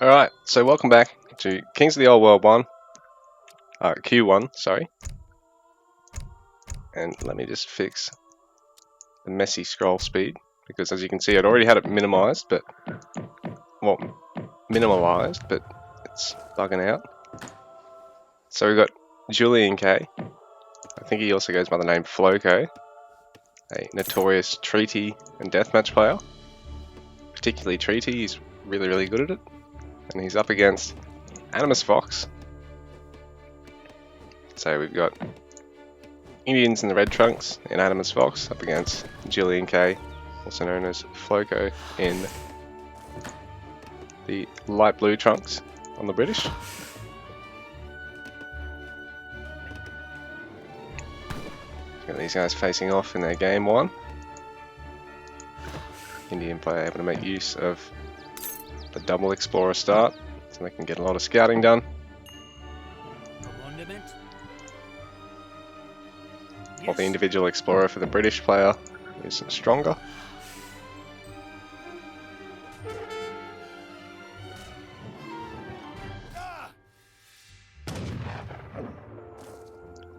Alright, so welcome back to Kings of the Old World 1. Q1, sorry. And let me just fix the messy scroll speed, because as you can see I'd already had it minimized, but... well, minimalized, but it's bugging out. So we've got Julian K. I think he also goes by the name Floko, a notorious treaty and deathmatch player. Particularly treaty, he's really good at it. And he's up against Animus Fox. So we've got Indians in the red trunks in Animus Fox up against Julian K, also known as Floko, in the light blue trunks on the British. Got these guys facing off in their game one. Indian player able to make use of the double explorer start, so they can get a lot of scouting done. While the individual explorer for the British player is stronger.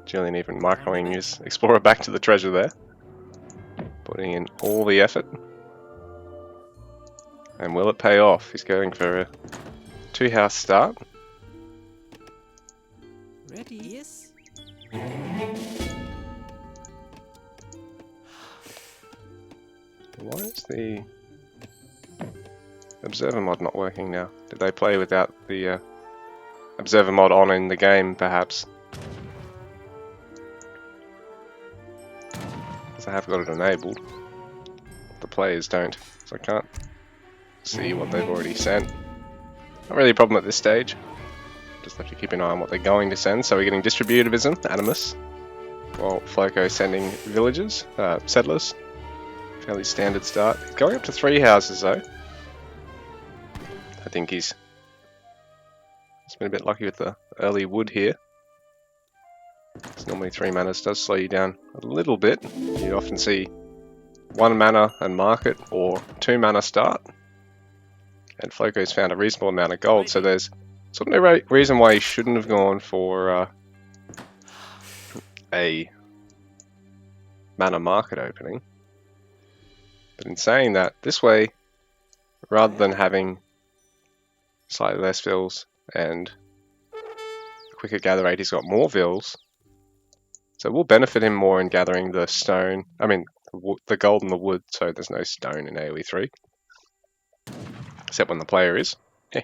Julian even microing his explorer back to the treasure there, putting in all the effort. And will it pay off? He's going for a 2-house start. Ready, yes. Why is the observer mod not working now? Did they play without the observer mod on in the game, perhaps? Because I have got it enabled. The players don't, so I can't see what they've already sent. Not really a problem at this stage. Just have to keep an eye on what they're going to send. So we're getting distributivism, Animus, while Floko sending villagers, settlers. Fairly standard start. Going up to 3 houses though. I think he's been a bit lucky with the early wood here. Because normally 3 manas does slow you down a little bit. You often see 1 mana and market, or 2 mana start. And Floko's found a reasonable amount of gold, so there's sort of no reason why he shouldn't have gone for a mana market opening. But in saying that, this way, rather than having slightly less vills and a quicker gather rate, he's got more vills. So it will benefit him more in gathering the stone, the gold and the wood, so there's no stone in AoE 3. Except when the player is. So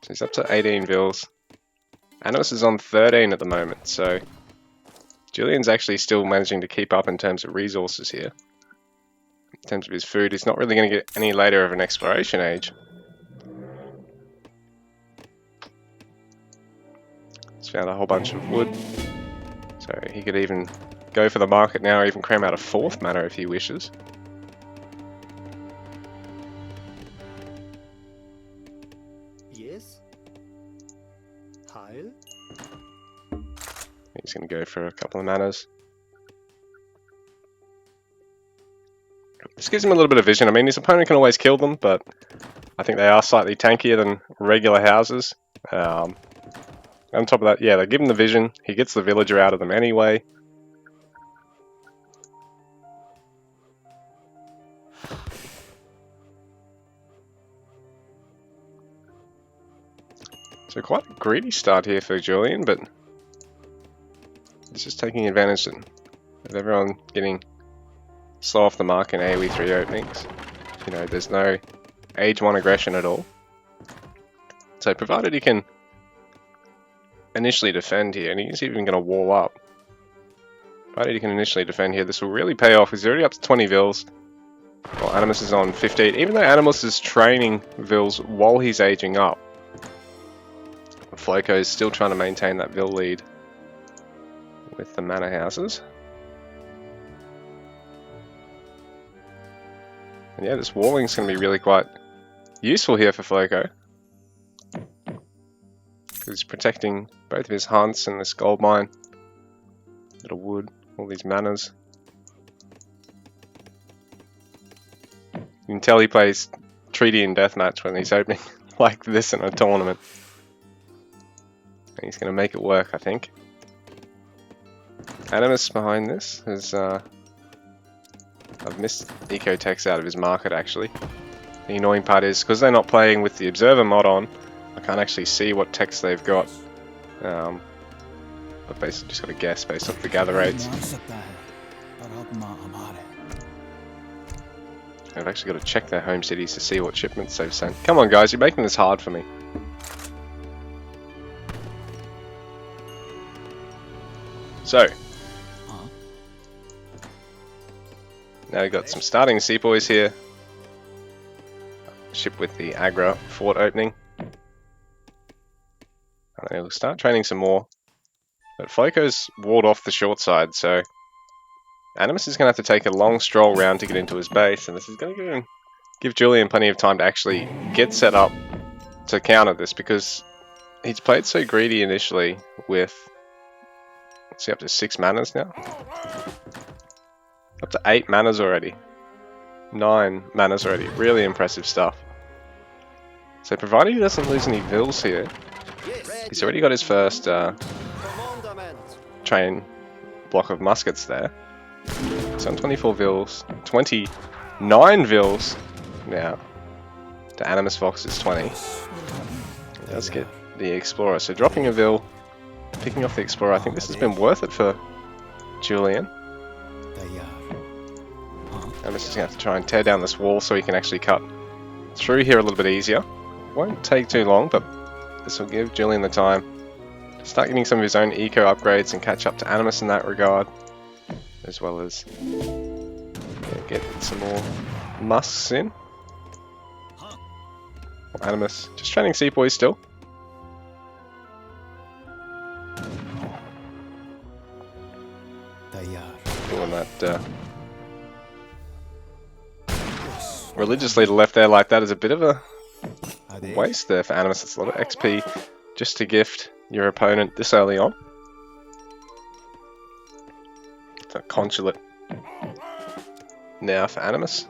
he's up to 18 vills. Animus is on 13 at the moment, so Julian's actually still managing to keep up in terms of resources here. In terms of his food, he's not really going to get any later of an exploration age. He's found a whole bunch of wood, so he could even go for the market now, or even cram out a 4th mana if he wishes. Yes. Heil. He's going to go for a couple of manas. This gives him a little bit of vision. I mean, his opponent can always kill them, but I think they are slightly tankier than regular houses. On top of that, yeah, they give him the vision. He gets the villager out of them anyway. So quite a greedy start here for Julian, but he's just taking advantage of everyone getting slow off the mark in AoE 3 openings. You know, there's no age 1 aggression at all. So provided he can initially defend here, and he's even going to wall up. Provided he can initially defend here, this will really pay off. He's already up to 20 vills, while Animus is on 15. Even though Animus is training vills while he's aging up, Floko is still trying to maintain that vill lead with the mana houses. And yeah, this walling is going to be really quite useful here for Floko. He's protecting both of his hunts and this gold mine. Bit of wood, all these manas. You can tell he plays Treaty and Deathmatch when he's opening like this in a tournament. And he's going to make it work, I think. Animus behind this is... I've missed Ecotex out of his market, actually. The annoying part is, because they're not playing with the Observer mod on, I can't actually see what text they've got. I've basically just got to guess based off the gather rates. I've actually got to check their home cities to see what shipments they've sent. Come on guys, you're making this hard for me. So, now we've got some starting sepoys here. Ship with the Agra fort opening. And then we'll start training some more. But Floko's walled off the short side, so Animus is going to have to take a long stroll round to get into his base, and this is going to give Julian plenty of time to actually get set up to counter this, because he's played so greedy initially with, let's see, up to 6 manas now? Up to 8 manas already. 9 manas already. Really impressive stuff. So provided he doesn't lose any vills here, he's already got his first train block of muskets there. So on 24 vills, 29 vills now to Animus Fox's 20. Let's get the Explorer. So dropping a vill, picking off the Explorer. I think this has been worth it for Julian. Animus is going to have to try and tear down this wall so he can actually cut through here a little bit easier. Won't take too long, but this will give Julian the time to start getting some of his own eco upgrades and catch up to Animus in that regard, as well as get some more musks in. Animus just training sepoys still. Doing that religious leader left there like that is a bit of a waste there for Animus. It's a lot of XP just to gift your opponent this early on. It's a consulate now for Animus.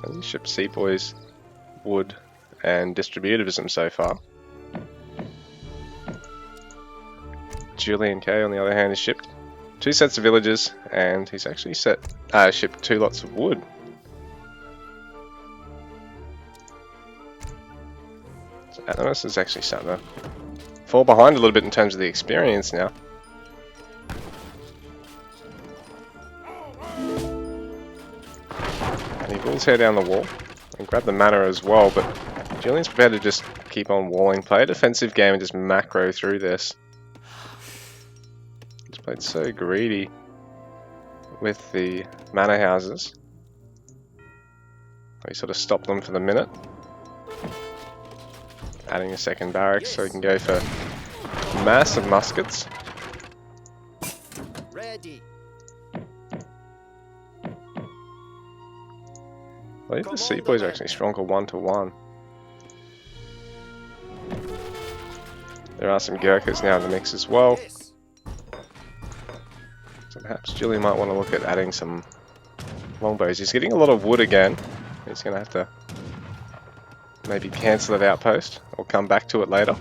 So he shipped sepoys, wood, and distributivism so far. Julian K, on the other hand, has shipped 2 sets of villages, and he's actually shipped 2 lots of wood. So Animus is actually starting to fall behind a little bit in terms of the experience now. And he will tear down the wall and grab the mana as well, but Julian's prepared to just keep on walling, play a defensive game and just macro through this. He's played so greedy with the mana houses. He sort of stopped them for the minute. Adding a second barracks so he can go for massive muskets. Ready. I believe the sepoys are actually stronger 1-to-1. There are some Gurkhas now in the mix as well. So perhaps Julian might want to look at adding some longbows. He's getting a lot of wood again. He's going to have to maybe cancel that outpost or come back to it later.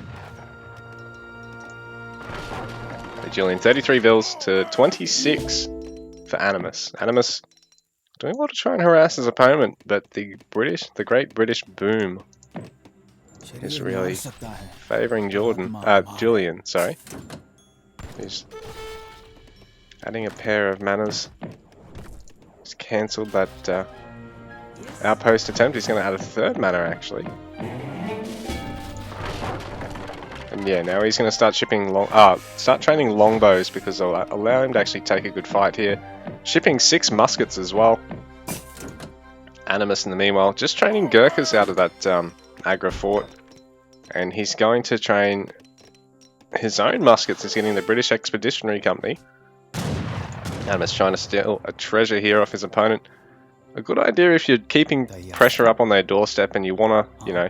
So Julian, 33 vills to 26 for Animus. Animus doing well to try and harass his opponent, but the great British boom is really favouring Julian, sorry. He's adding a pair of manas. He's cancelled that outpost attempt. He's going to add a 3rd mana actually. And yeah, now he's going to start start training longbows because they'll allow him to actually take a good fight here. Shipping 6 muskets as well. Animus in the meanwhile just training Gurkhas out of that Agra fort, and he's going to train his own muskets. He's getting the British Expeditionary Company. Animus trying to steal a treasure here off his opponent. A good idea if you're keeping pressure up on their doorstep and you want to, you know,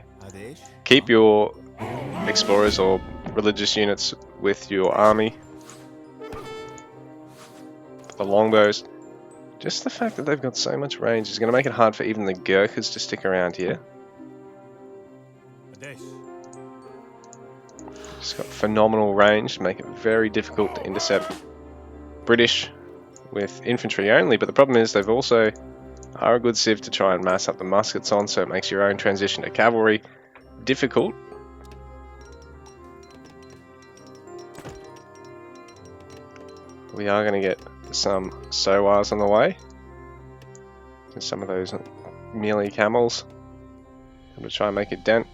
keep your explorers or religious units with your army. The longbows Just the fact that they've got so much range is going to make it hard for even the Gurkhas to stick around here. Just got phenomenal range to make it very difficult to intercept British with infantry only, but the problem is they've also are a good civ to try and mass up the muskets on, so it makes your own transition to cavalry difficult. We are going to get some Sowars on the way. And some of those melee camels. I'm going to try and make a dent.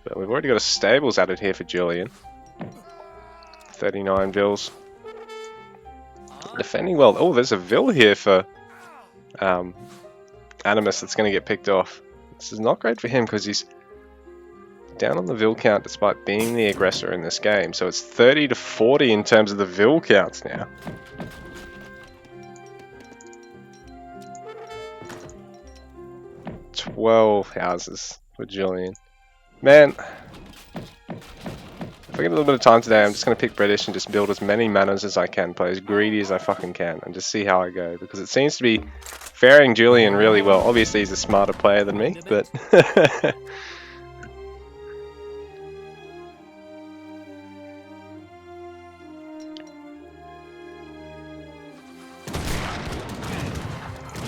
But we've already got a stables added here for Julian. 39 vills. Defending well. Oh, there's a vill here for Animus that's going to get picked off. This is not great for him because he's down on the vill count despite being the aggressor in this game. So it's 30 to 40 in terms of the vill counts now. "12 houses for Julian." Man, if I get a little bit of time today, I'm just going to pick British and just build as many manors as I can, play as greedy as I fucking can, and just see how I go, because it seems to be faring Julian really well. Obviously he's a smarter player than me, but...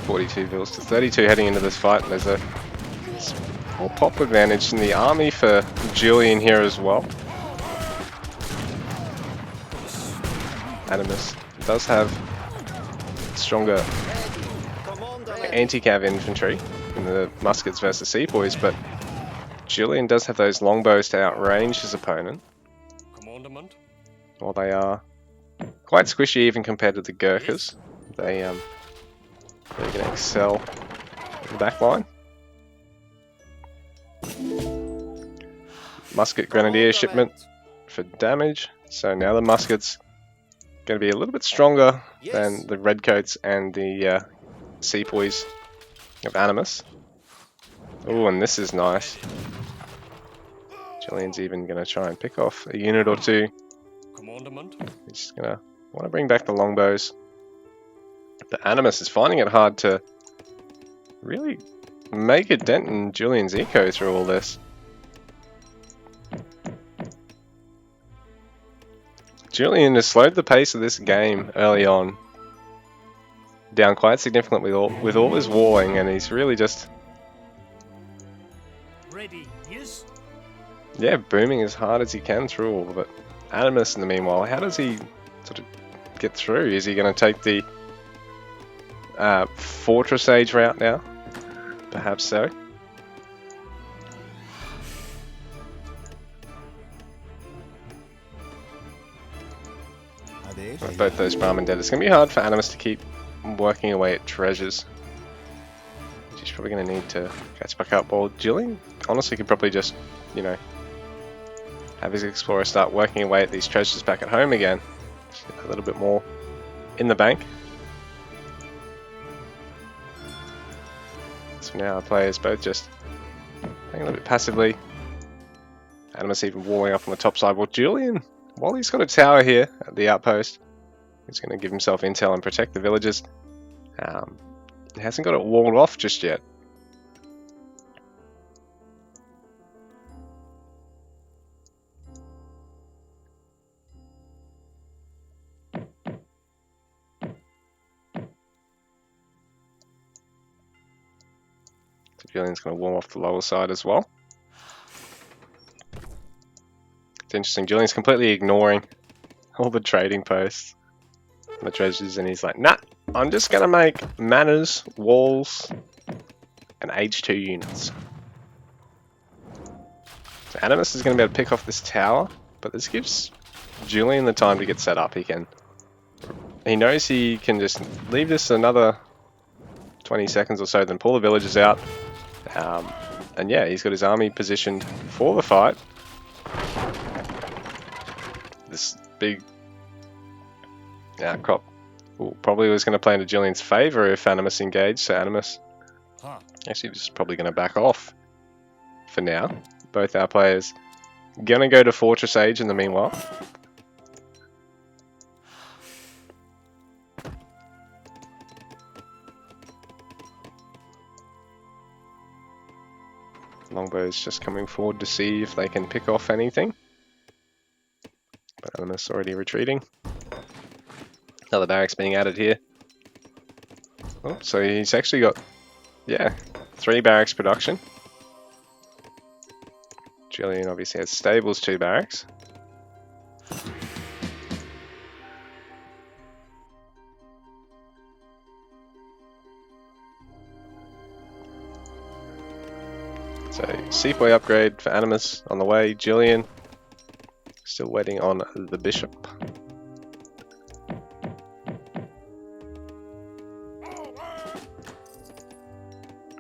"42 vills to 32 heading into this fight." There's a small pop advantage in the army for Julian here as well. Animus does have stronger anti-cav infantry in the muskets versus sepoys, but Julian does have those longbows to outrange his opponent. Well, they are quite squishy even compared to the Gurkhas. They're going to excel in the back line. Musket Grenadier shipment for damage. So now the muskets going to be a little bit stronger than the Redcoats and the Sepoys of Animus. Oh, and this is nice. Julian's even going to try and pick off a unit or two. He's just going to want to bring back the longbows. The Animus is finding it hard to really make a dent in Julian's eco through all this. Julian has slowed the pace of this game early on down quite significantly with all his warring, and he's really just booming as hard as he can through all of it. Animus, in the meanwhile, how does he sort of get through? Is he going to take the Fortress Age route now? Perhaps so. With both those Brahmin dead, it's going to be hard for Animus to keep working away at treasures. He's probably going to need to catch back up. Well, Julian honestly could probably just, you know, have his explorer start working away at these treasures back at home again. A little bit more in the bank. So now our players both just playing a little bit passively. Animus even warming up on the top side. Well, Julian, while he's got a tower here at the outpost, he's going to give himself intel and protect the villages. He hasn't got it walled off just yet. So Julian's going to warm off the lower side as well. It's interesting, Julian's completely ignoring all the trading posts and the treasures, and he's like, nah, I'm just going to make manors, walls, and H2 units. So Animus is going to be able to pick off this tower, but this gives Julian the time to get set up. He knows he can just leave this another 20 seconds or so, then pull the villagers out. And yeah, he's got his army positioned for the fight. This big crop probably was going to play into Julian's favour if Animus engaged, so Animus actually just probably going to back off for now. Both our players going to go to Fortress Age in the meanwhile. Longbow's just coming forward to see if they can pick off anything. But Animus already retreating. Another barracks being added here. Oh, so he's actually got, yeah, 3 barracks production. Julian obviously has stables, 2 barracks. So, Sepoy upgrade for Animus on the way. Julian still waiting on the bishop.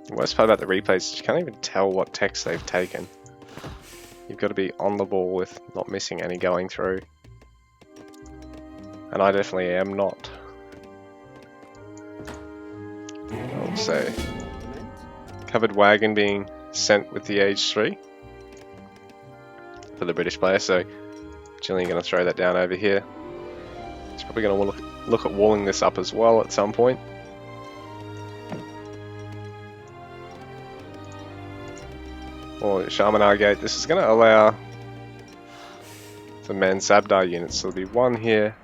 The worst part about the replays is you can't even tell what text they've taken. You've got to be on the ball with not missing any going through. And I definitely am not. Also, covered wagon being sent with the age 3 for the British player, so Julian going to throw that down over here. He's probably going to look at walling this up as well at some point. Or Shamanar Gate. This is going to allow the men Sabdar units. So there'll be 1 here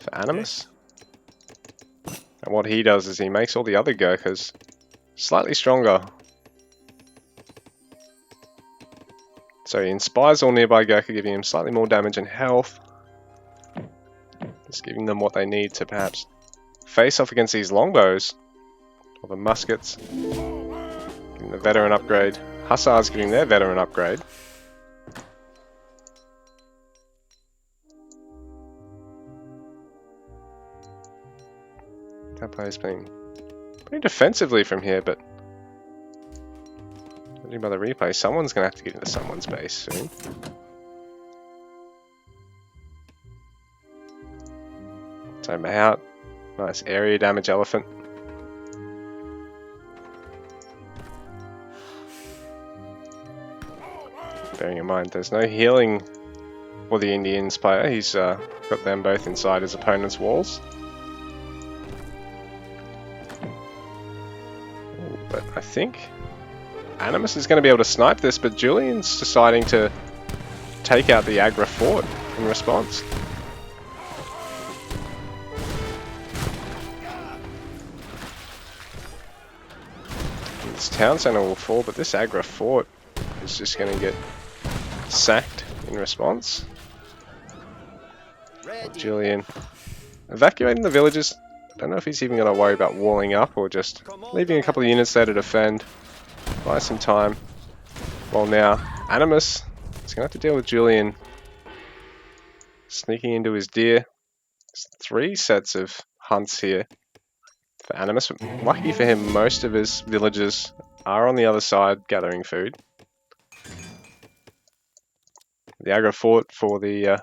for Animus. And what he does is he makes all the other Gurkhas slightly stronger. So he inspires all nearby Gurkha, giving him slightly more damage and health. Just giving them what they need to perhaps face off against these longbows. Or the muskets. Giving the veteran upgrade. Hussars getting their veteran upgrade. That player's playing pretty defensively from here, but judging by the replay, someone's going to have to get into someone's base soon. So Mahout, nice area damage elephant. Bearing in mind, there's no healing for the Indians player. He's got them both inside his opponent's walls. Ooh, but I think Animus is going to be able to snipe this, but Julian's deciding to take out the Agra fort in response. This town center will fall, but this Agra fort is just going to get sacked in response. Julian evacuating the villages. I don't know if he's even going to worry about walling up or just leaving a couple of units there to defend. Buy some time. Well, now Animus is going to have to deal with Julian sneaking into his deer. There's 3 sets of hunts here for Animus. Lucky for him, most of his villagers are on the other side gathering food. The Agra fort for the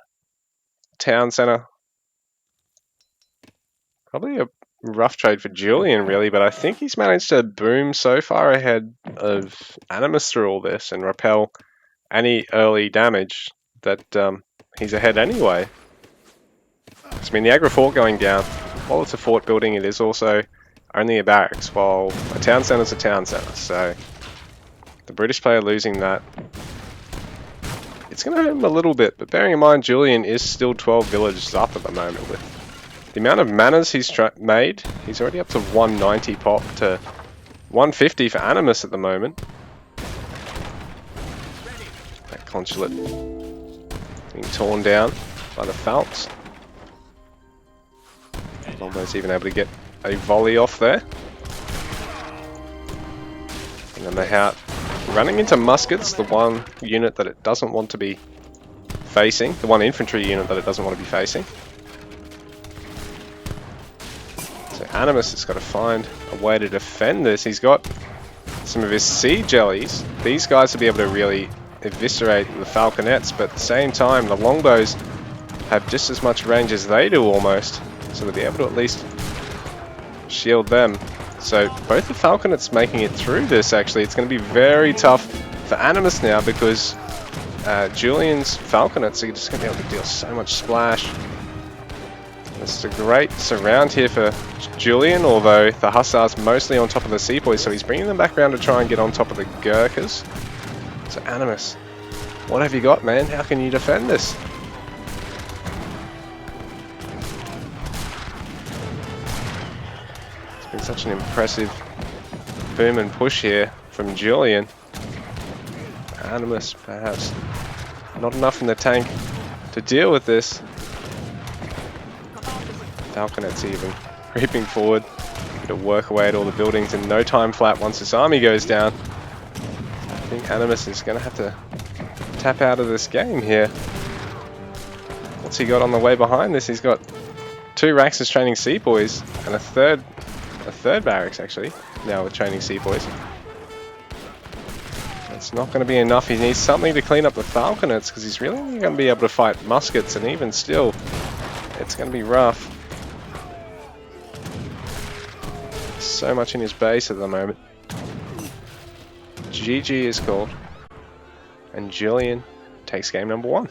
town center. Probably a rough trade for Julian, really, but I think he's managed to boom so far ahead of Animus through all this and repel any early damage that he's ahead anyway. I mean, the Agra fort going down, while it's a fort building, it is also only a barracks, while a town center is a town center. So the British player losing that, it's going to hurt him a little bit, but bearing in mind Julian is still 12 villages up at the moment. With the amount of manas he's made, he's already up to 190 pop to 150 for Animus at the moment. That consulate being torn down by the Falks. Almost even able to get a volley off there. And then they have running into muskets, the one unit that it doesn't want to be facing, the one infantry unit that it doesn't want to be facing. So Animus has got to find a way to defend this. He's got some of his sea jellies. These guys will be able to really eviscerate the falconets, but at the same time the longbows have just as much range as they do almost, so they'll be able to at least shield them. So both the falconets making it through this. Actually, it's going to be very tough for Animus now because Julian's falconets are just going to be able to deal so much splash. It's a great surround here for Julian, although the Hussar's mostly on top of the Sepoys, so he's bringing them back around to try and get on top of the Gurkhas. So Animus, what have you got, man? How can you defend this? It's been such an impressive boom and push here from Julian. Animus, perhaps not enough in the tank to deal with this. Falconet's even creeping forward to work away at all the buildings in no time flat once this army goes down. I think Animus is going to have to tap out of this game here. What's he got on the way behind this? He's got 2 Raxus training Sepoys and a third barracks actually, now with training Sepoys. It's not going to be enough. He needs something to clean up the Falconets because he's really only going to be able to fight muskets, and even still, it's going to be rough. So much in his base at the moment. GG is called, and Julian takes game number 1.